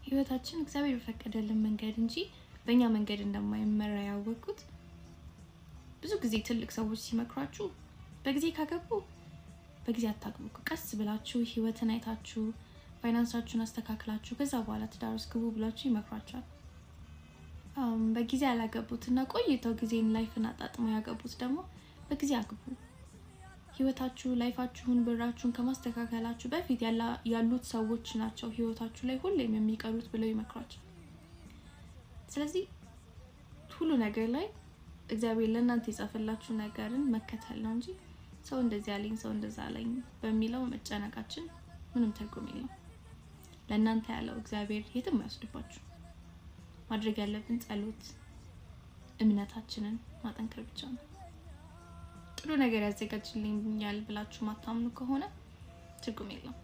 ህይወታችን እግዚአብሔር በፈቀደልን መንገድ እንጂ በእኛ መንገድ እንደማይመራ ያወቅኩት ብዙ ጊዜ ትልቅ ሰዎች ሲመክሯችሁ በጊዜ ካገቡ በጊዜ አታግቡ፣ ቀስ ብላችሁ ህይወትን አይታችሁ ፋይናንሳችሁን አስተካክላችሁ ከዛ በኋላ ትዳር ውስጥ ግቡ ብላችሁ ይመክሯችኋል። በጊዜ ያላገቡትና ቆይተው ጊዜን ላይፍን አጣጥመው ያገቡት ደግሞ በጊዜ አግቡ። ህይወታችሁ ላይፋችሁን ብራችሁን ከማስተካከላችሁ በፊት ያሉት ሰዎች ናቸው ህይወታችሁ ላይ ሁሌም የሚቀሩት ብለው ይመክሯችኋል። ስለዚህ ሁሉ ነገር ላይ እግዚአብሔር ለእናንተ የጻፈላችሁ ነገርን መከተል ነው እንጂ ሰው እንደዚህ ያለኝ ሰው እንደዛ አለኝ በሚለው መጨነቃችን ምንም ትርጉም የለውም። ለእናንተ ያለው እግዚአብሔር የትም ያስደባችሁ። ማድረግ ያለብን ጸሎት፣ እምነታችንን ማጠንከር ብቻ ነው። ጥሩ ነገር ያዘጋጅልኛል ብላችሁ ማታምኑ ከሆነ ትርጉም የለውም።